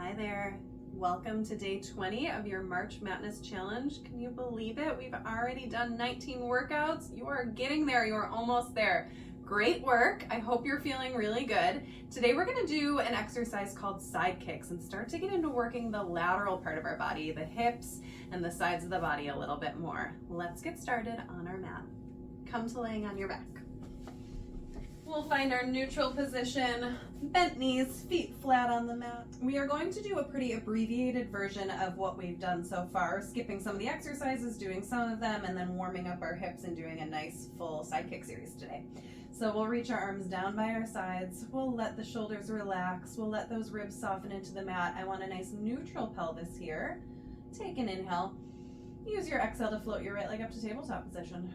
Hi there. Welcome to day 20 of your March Matness challenge. Can you believe it? We've already done 19 workouts. You are getting there. You are almost there. Great work. I hope you're feeling really good. Today we're going to do an exercise called side kicks and start to get into working the lateral part of our body, the hips and the sides of the body a little bit more. Let's get started on our mat. Come to laying on your back. We'll find our neutral position, bent knees, feet flat on the mat. We are going to do a pretty abbreviated version of what we've done so far, skipping some of the exercises, doing some of them, and then warming up our hips and doing a nice full side kick series today. So we'll reach our arms down by our sides. We'll let the shoulders relax. We'll let those ribs soften into the mat. I want a nice neutral pelvis here. Take an inhale. Use your exhale to float your right leg up to tabletop position.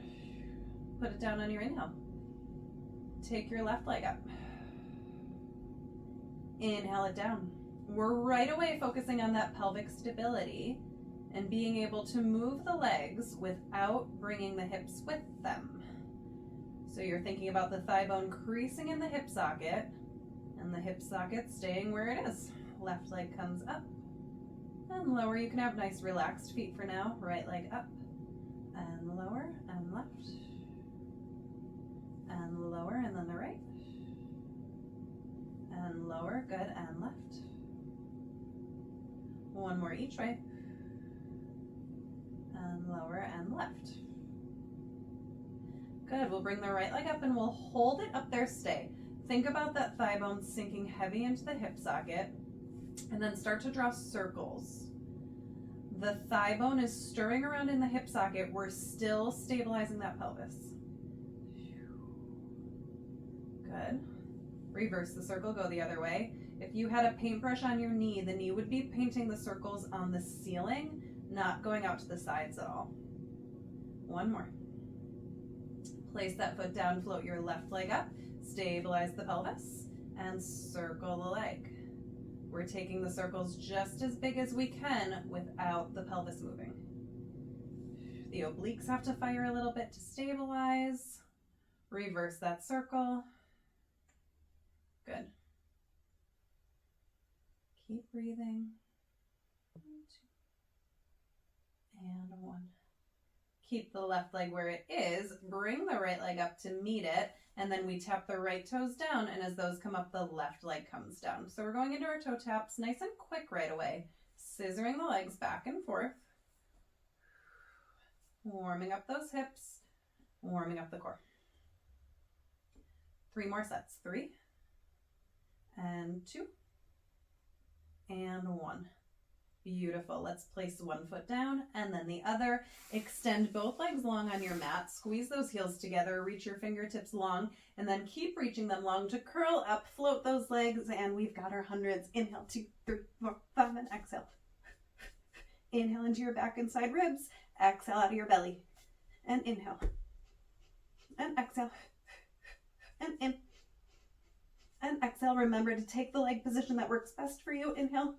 Put it down on your inhale. Take your left leg up. Inhale it down. We're right away focusing on that pelvic stability and being able to move the legs without bringing the hips with them. So you're thinking about the thigh bone creasing in the hip socket and the hip socket staying where it is. Left leg comes up and lower. You can have nice relaxed feet for now. Right leg up and lower and left. And lower, and then the right. And lower, good, and left. One more each way. And lower and left. Good, we'll bring the right leg up and we'll hold it up there, stay. Think about that thigh bone sinking heavy into the hip socket, and then start to draw circles. The thigh bone is stirring around in the hip socket. We're still stabilizing that pelvis. Good. Reverse the circle, go the other way. If you had a paintbrush on your knee, the knee would be painting the circles on the ceiling, not going out to the sides at all. One more. Place that foot down, float your left leg up, stabilize the pelvis, and circle the leg. We're taking the circles just as big as we can without the pelvis moving. The obliques have to fire a little bit to stabilize. Reverse that circle. Good. Keep breathing. 1, 2, and 1. Keep the left leg where it is. Bring the right leg up to meet it, and then we tap the right toes down, and as those come up, the left leg comes down. So we're going into our toe taps nice and quick right away, scissoring the legs back and forth, warming up those hips, warming up the core. 3 more sets. 3, and 2, and 1. Beautiful. Let's place one foot down and then the other. Extend both legs long on your mat. Squeeze those heels together. Reach your fingertips long and then keep reaching them long to curl up. Float those legs and we've got our hundreds. Inhale, 2, 3, 4, 5, and exhale. Inhale into your back and side ribs. Exhale out of your belly. And inhale. And exhale. And in. And exhale. Remember to take the leg position that works best for you. Inhale.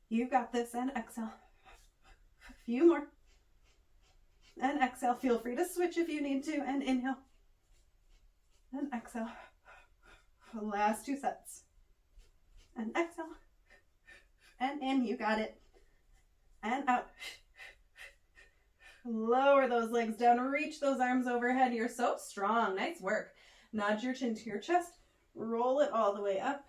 You got this. And exhale. A few more. And exhale. Feel free to switch if you need to. And inhale. And exhale. Last 2 sets. And exhale. And in. You got it. And out. Lower those legs down. Reach those arms overhead. You're so strong. Nice work. Nod your chin to your chest. Roll it all the way up.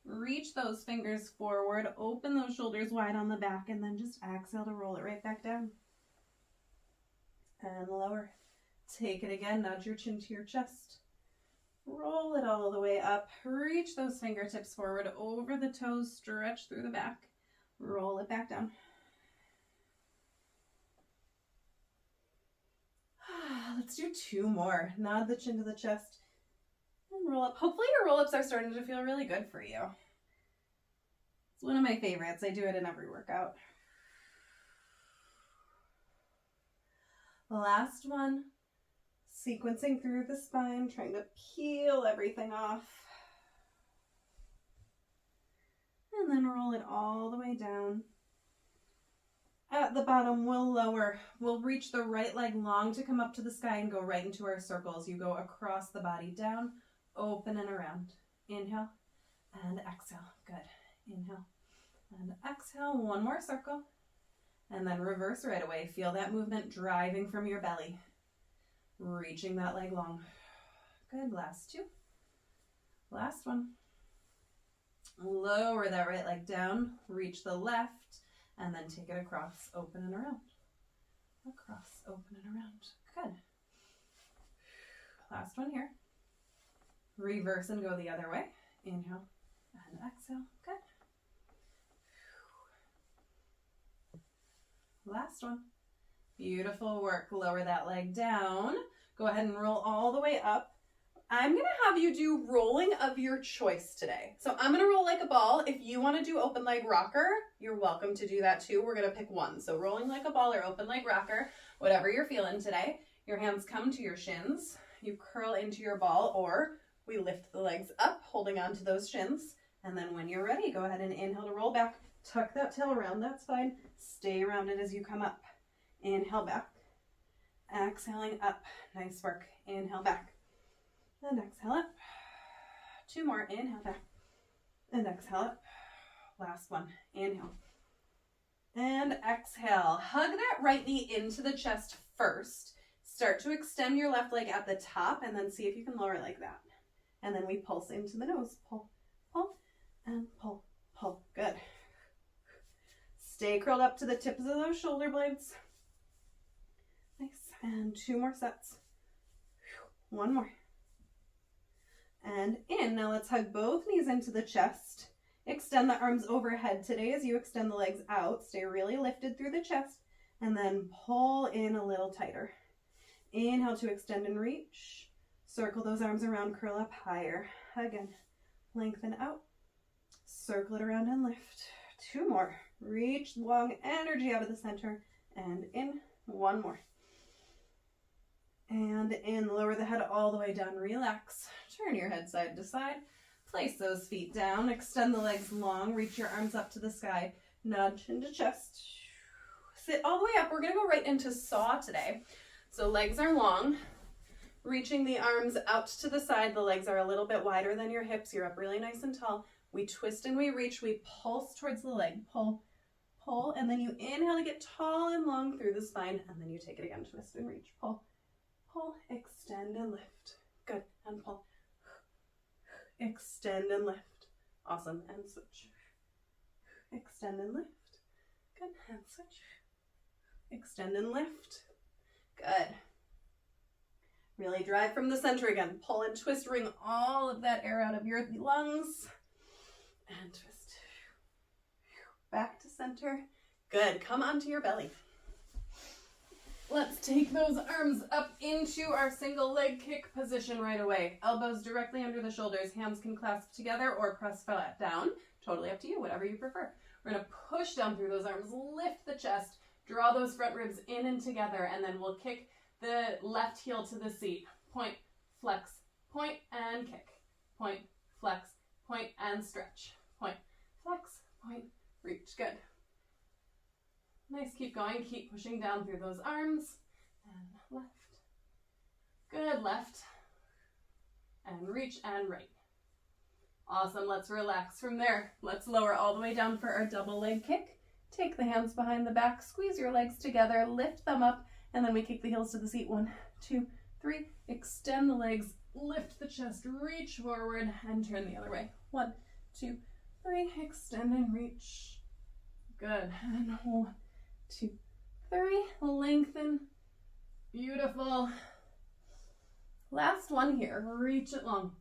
Reach those fingers forward. Open those shoulders wide on the back. And then just exhale to roll it right back down. And lower. Take it again. Nod your chin to your chest. Roll it all the way up. Reach those fingertips forward over the toes. Stretch through the back. Roll it back down. Let's do 2 more. Nod the chin to the chest. And roll up. Hopefully your roll-ups are starting to feel really good for you. It's one of my favorites. I do it in every workout. Last one. Sequencing through the spine, trying to peel everything off. And then roll it all the way down. At the bottom, we'll lower. We'll reach the right leg long to come up to the sky and go right into our circles. You go across the body, down, open and around. Inhale and exhale. Good. Inhale And exhale, one more circle. And then reverse right away. Feel that movement driving from your belly. Reaching that leg long. Good, last two. Last one. Lower that right leg down, reach the left, and then take it across, open and around. Across, open and around. Good. Last one here. Reverse and go the other way. Inhale and exhale. Good. Last one. Beautiful work. Lower that leg down. Go ahead and roll all the way up. I'm going to have you do rolling of your choice today. So I'm going to roll like a ball. If you want to do open leg rocker, you're welcome to do that too. We're going to pick one. So rolling like a ball or open leg rocker, whatever you're feeling today. Your hands come to your shins. You curl into your ball, or we lift the legs up, holding on to those shins. And then when you're ready, go ahead and inhale to roll back. Tuck that tail around, that's fine. Stay around it as you come up. Inhale back. Exhaling up. Nice work. Inhale back. And exhale up. Two more. Inhale back. And exhale up. Last one. Inhale. And exhale. Hug that right knee into the chest first. Start to extend your left leg at the top, and then see if you can lower it like that. And then we pulse into the nose. Pull, pull, and pull, pull. Good. Stay curled up to the tips of those shoulder blades. Nice. And two more sets. One more. And in. Now let's hug both knees into the chest. Extend the arms overhead today as you extend the legs out. Stay really lifted through the chest. And then pull in a little tighter. Inhale to extend and reach. Circle those arms around, curl up higher. Again. Lengthen out. Circle it around and lift. Two more. Reach long energy out of the center. And in. One more. And in. Lower the head all the way down. Relax. Turn your head side to side. Place those feet down. Extend the legs long. Reach your arms up to the sky. Nudge into chest. Sit all the way up. We're going to go right into saw today. So legs are long. Reaching the arms out to the side. The legs are a little bit wider than your hips. You're up really nice and tall. We twist and we reach. We pulse towards the leg. Pull, pull. And then you inhale to get tall and long through the spine. And then you take it again. Twist and reach. Pull, pull, extend and lift. Good. And pull. Extend and lift. Awesome. And switch. Extend and lift. Good. And switch. Extend and lift. Good. Really drive from the center again. Pull and twist. Wring all of that air out of your lungs. And twist. Back to center. Good. Come onto your belly. Let's take those arms up into our single leg kick position right away. Elbows directly under the shoulders. Hands can clasp together or press flat down. Totally up to you, whatever you prefer. We're going to push down through those arms. Lift the chest. Draw those front ribs in and together. And then we'll kick the left heel to the seat. Point, flex, point, and kick. Point, flex, point, and stretch. Point, flex, point, reach. Good. Nice, keep going. Keep pushing down through those arms. And left. Good, left. And reach and right. Awesome, let's relax from there. Let's lower all the way down for our double leg kick. Take the hands behind the back, squeeze your legs together, lift them up, and then we kick the heels to the seat. 1, 2, 3. Extend the legs, lift the chest, reach forward, and turn the other way. 1, 2, 3. Extend and reach. Good. And 1, 2, 3. Lengthen. Beautiful. Last one here. Reach it long.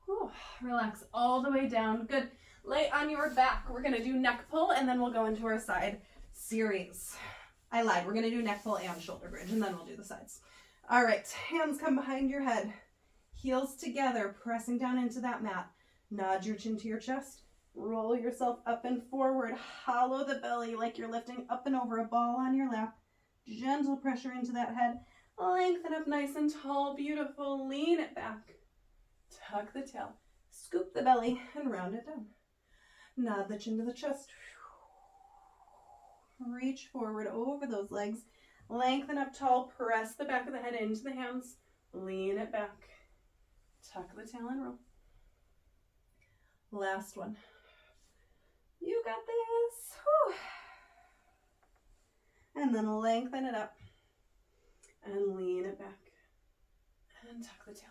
Whew. Relax all the way down. Good. Lay on your back. We're going to do neck pull, and then we'll go into our side series. I lied. We're going to do neck pull and shoulder bridge, and then we'll do the sides. All right. Hands come behind your head. Heels together, pressing down into that mat. Nod your chin to your chest. Roll yourself up and forward. Hollow the belly like you're lifting up and over a ball on your lap. Gentle pressure into that head. Lengthen up nice and tall. Beautiful. Lean it back. Tuck the tail. Scoop the belly and round it down. Nod the chin to the chest. Reach forward over those legs. Lengthen up tall. Press the back of the head into the hands. Lean it back. Tuck the tail and roll. Last one. You You got this. Whew. And then lengthen it up and lean it back and tuck the tail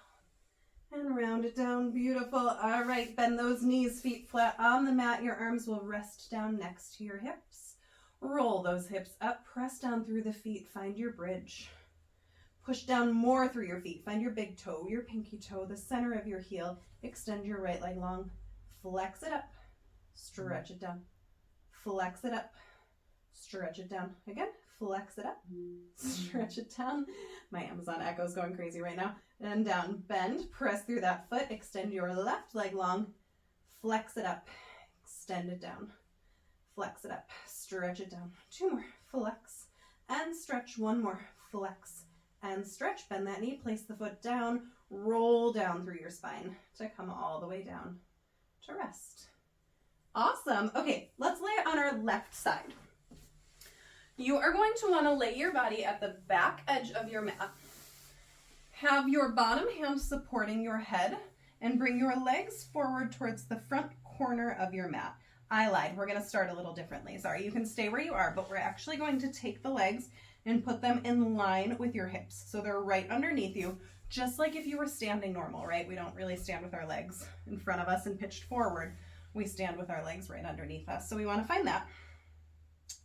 and round it down. Beautiful. All right, bend those knees, feet flat on the mat. Your arms will rest down next to your hips. Roll those hips up, press down through the feet, find your bridge. Push down more through your feet. Find your big toe, your pinky toe, the center of your heel. Extend your right leg long. Flex it up. Stretch it down. Flex it up. Stretch it down. Again, flex it up. Stretch it down. My Amazon Echo is going crazy right now. And down. Bend. Press through that foot. Extend your left leg long. Flex it up. Extend it down. Flex it up. Stretch it down. 2 more. Flex. And stretch. 1 more. Flex. And stretch, bend that knee, place the foot down, roll down through your spine to come all the way down to rest. Awesome. Okay, let's lay it on our left side. You are going to want to lay your body at the back edge of your mat. Have your bottom hand supporting your head and bring your legs forward towards the front corner of your mat. I lied. We're going to start a little differently. Sorry, you can stay where you are, but we're actually going to take the legs and put them in line with your hips. So they're right underneath you, just like if you were standing normal, right? We don't really stand with our legs in front of us and pitched forward. We stand with our legs right underneath us. So we want to find that.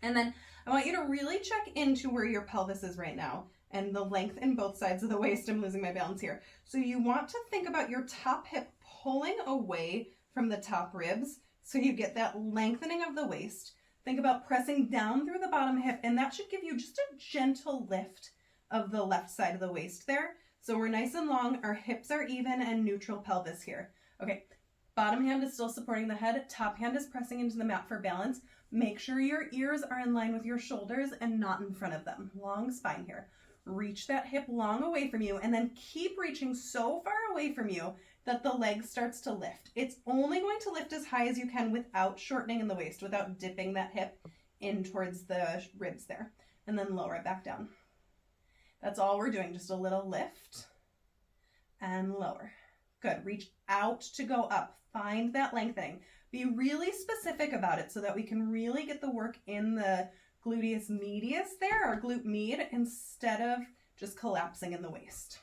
And then I want you to really check into where your pelvis is right now and the length in both sides of the waist. I'm losing my balance here. So you want to think about your top hip pulling away from the top ribs so you get that lengthening of the waist. Think about pressing down through the bottom hip, and that should give you just a gentle lift of the left side of the waist there. So we're nice and long, our hips are even, and neutral pelvis here. Okay, bottom hand is still supporting the head, top hand is pressing into the mat for balance. Make sure your ears are in line with your shoulders and not in front of them. Long spine here. Reach that hip long away from you, and then keep reaching so far away from you that the leg starts to lift. It's only going to lift as high as you can without shortening in the waist, without dipping that hip in towards the ribs there. And then lower it back down. That's all we're doing, just a little lift and lower. Good, reach out to go up. Find that lengthening. Be really specific about it so that we can really get the work in the gluteus medius there, or glute med, instead of just collapsing in the waist.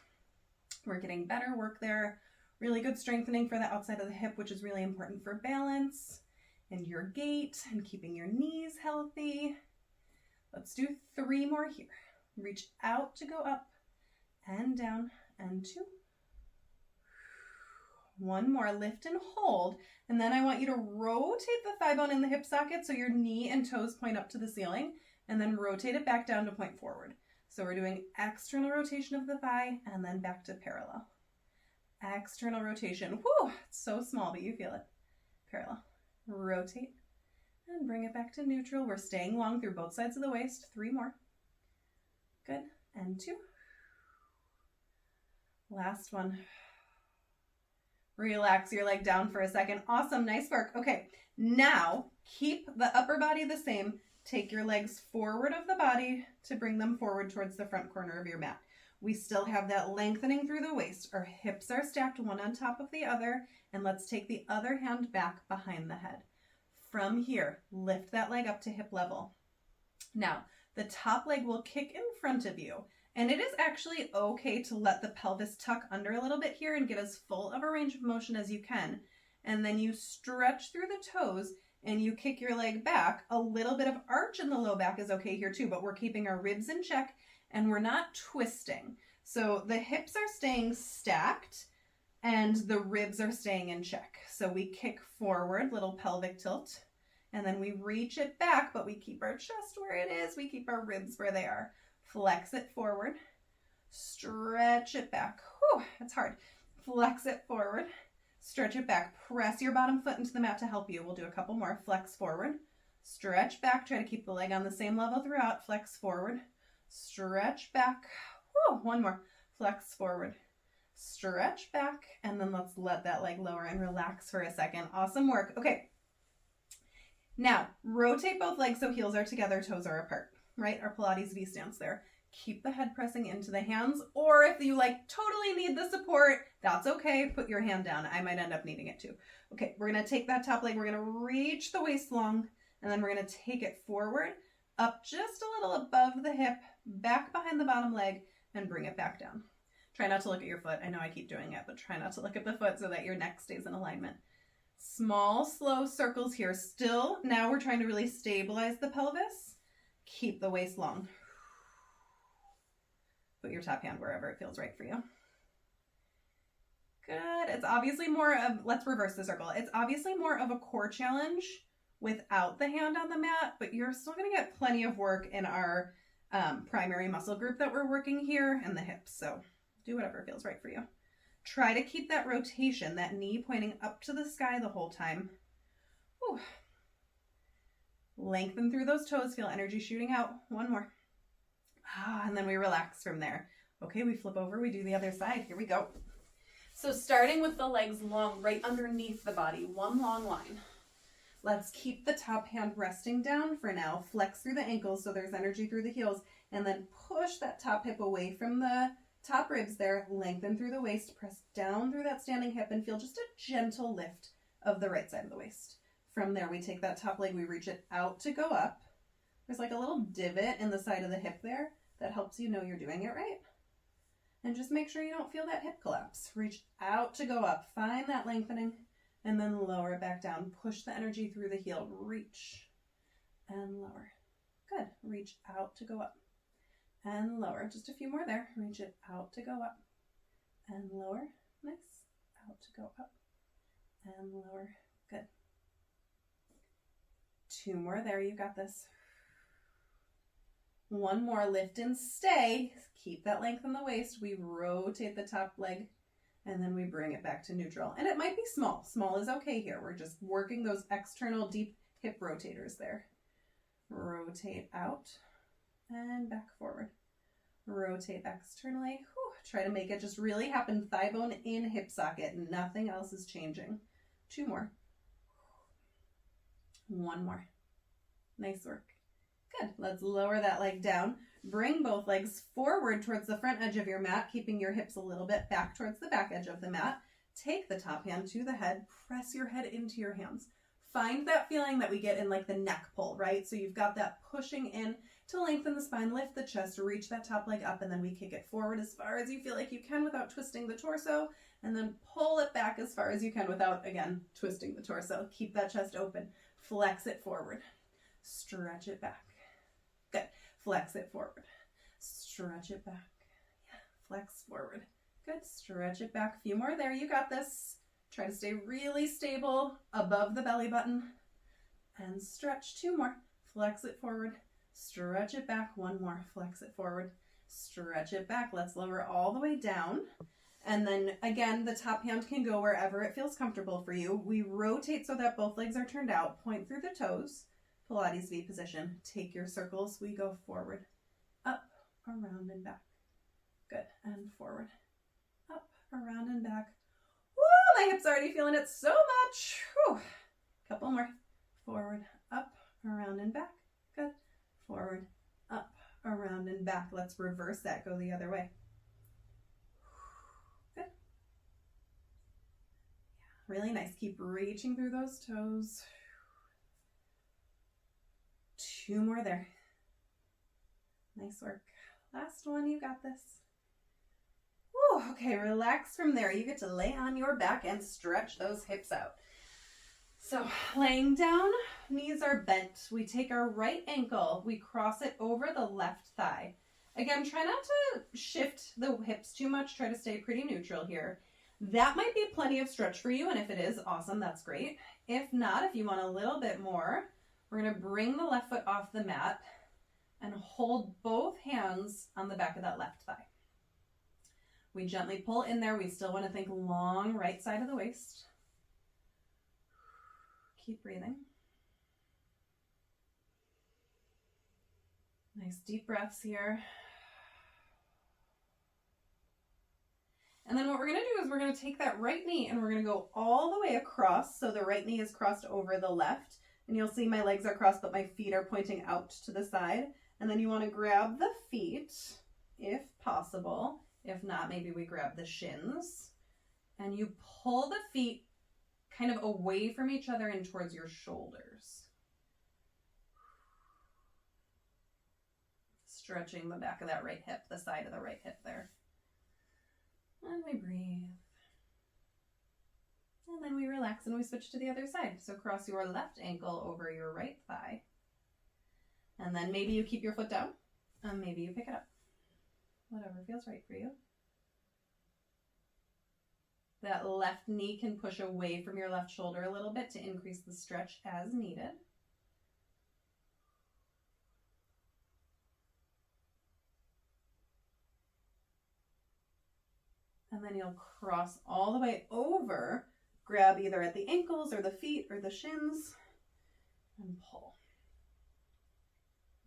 We're getting better work there. Really good strengthening for the outside of the hip, which is really important for balance and your gait and keeping your knees healthy. Let's do 3 more here. Reach out to go up and down, and 2. 1 more, lift and hold. And then I want you to rotate the thigh bone in the hip socket so your knee and toes point up to the ceiling, and then rotate it back down to point forward. So we're doing external rotation of the thigh and then back to parallel. External rotation. Whew, it's so small, but you feel it. Parallel. Rotate and bring it back to neutral. We're staying long through both sides of the waist. 3 more. Good. And 2. Last one. Relax your leg down for a second. Awesome. Nice work. Okay. Now keep the upper body the same. Take your legs forward of the body to bring them forward towards the front corner of your mat. We still have that lengthening through the waist. Our hips are stacked one on top of the other, and let's take the other hand back behind the head. From here, lift that leg up to hip level. Now, the top leg will kick in front of you, and it is actually okay to let the pelvis tuck under a little bit here and get as full of a range of motion as you can. And then you stretch through the toes and you kick your leg back. A little bit of arch in the low back is okay here too, but we're keeping our ribs in check and we're not twisting. So the hips are staying stacked and the ribs are staying in check. So we kick forward, little pelvic tilt, and then we reach it back, but we keep our chest where it is. We keep our ribs where they are. Flex it forward, stretch it back. Whew, it's hard. Flex it forward, stretch it back. Press your bottom foot into the mat to help you. We'll do a couple more. Flex forward, stretch back. Try to keep the leg on the same level throughout. Flex forward, stretch back. Whew, 1 more. Flex forward, stretch back, and then let's let that leg lower and relax for a second. Awesome work. Okay. Now, rotate both legs so heels are together, toes are apart, right? Our Pilates V stance there. Keep the head pressing into the hands, or if you like totally need the support, that's okay. Put your hand down. I might end up needing it too. Okay, we're gonna take that top leg, we're gonna reach the waist long, and then we're gonna take it forward, up just a little above the hip, back behind the bottom leg, and bring it back down. Try not to look at your foot. I know I keep doing it, but try not to look at the foot so that your neck stays in alignment. Small, slow circles here. Still, now we're trying to really stabilize the pelvis. Keep the waist long. Put your top hand wherever it feels right for you. Good. It's obviously more of, let's reverse the circle. It's obviously more of a core challenge without the hand on the mat, but you're still going to get plenty of work in our primary muscle group that we're working here and the hips. So do whatever feels right for you. Try to keep that rotation, that knee pointing up to the sky the whole time. Whew. Lengthen through those toes. Feel energy shooting out. One more. And then we relax from there. Okay, we flip over, we do the other side. Here we go. So starting with the legs long, right underneath the body, one long line. Let's keep the top hand resting down for now. Flex through the ankles so there's energy through the heels, and then push that top hip away from the top ribs there. Lengthen through the waist, press down through that standing hip, and feel just a gentle lift of the right side of the waist. From there, we take that top leg, we reach it out to go up. There's like a little divot in the side of the hip there that helps you know you're doing it right. And just make sure you don't feel that hip collapse. Reach out to go up. Find that lengthening and then lower it back down. Push the energy through the heel. Reach and lower. Good. Reach out to go up and lower. Just a few more there. Reach it out to go up and lower. Nice. Out to go up and lower. Good. Two more there. You got this. One more, lift and stay. Keep that length in the waist. We rotate the top leg and then we bring it back to neutral. And it might be small. Small is okay here. We're just working those external deep hip rotators there. Rotate out and back forward. Rotate externally. Whew. Try to make it just really happen. Thigh bone in, hip socket. Nothing else is changing. Two more. One more. Nice work. Good. Let's lower that leg down. Bring both legs forward towards the front edge of your mat, keeping your hips a little bit back towards the back edge of the mat. Take the top hand to the head. Press your head into your hands. Find that feeling that we get in like the neck pull, right? So you've got that pushing in to lengthen the spine, lift the chest, reach that top leg up, and then we kick it forward as far as you feel like you can without twisting the torso, and then pull it back as far as you can without, again, twisting the torso. Keep that chest open. Flex it forward. Stretch it back. Good. Flex it forward. Stretch it back. Yeah. Flex forward. Good. Stretch it back. A few more there. You got this. Try to stay really stable above the belly button. And stretch. Two more. Flex it forward. Stretch it back. One more. Flex it forward. Stretch it back. Let's lower all the way down. And then again, the top hand can go wherever it feels comfortable for you. We rotate so that both legs are turned out. Point through the toes. Pilates V position. Take your circles. We go forward, up, around, and back. Good. And forward, up, around, and back. Woo! My hips already feeling it so much. Whew. Couple more. Forward, up, around, and back. Good. Forward, up, around, and back. Let's reverse that. Go the other way. Good. Yeah, really nice. Keep reaching through those toes. Two more there. Nice work. Last one, you got this. Whew, okay, relax from there. You get to lay on your back and stretch those hips out. So laying down, knees are bent. We take our right ankle, we cross it over the left thigh. Again, try not to shift the hips too much. Try to stay pretty neutral here. That might be plenty of stretch for you, and if it is, awesome, that's great. If not, if you want a little bit more, we're going to bring the left foot off the mat and hold both hands on the back of that left thigh. We gently pull in there. We still want to think long right side of the waist. Keep breathing. Nice deep breaths here. And then what we're going to do is we're going to take that right knee and we're going to go all the way across. So the right knee is crossed over the left. And you'll see my legs are crossed, but my feet are pointing out to the side. And then you want to grab the feet if possible. If not, maybe we grab the shins and you pull the feet kind of away from each other and towards your shoulders. Stretching the back of that right hip, the side of the right hip there. And we breathe. And then we relax and we switch to the other side. So cross your left ankle over your right thigh. And then maybe you keep your foot down, and maybe you pick it up. Whatever feels right for you. That left knee can push away from your left shoulder a little bit to increase the stretch as needed. And then you'll cross all the way over, grab either at the ankles or the feet or the shins, and pull.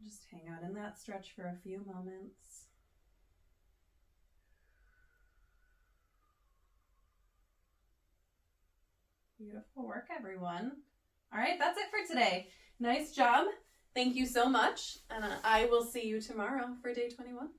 Just hang out in that stretch for a few moments. Beautiful work, everyone. All right, that's it for today. Nice job. Thank you so much. And I will see you tomorrow for day 21.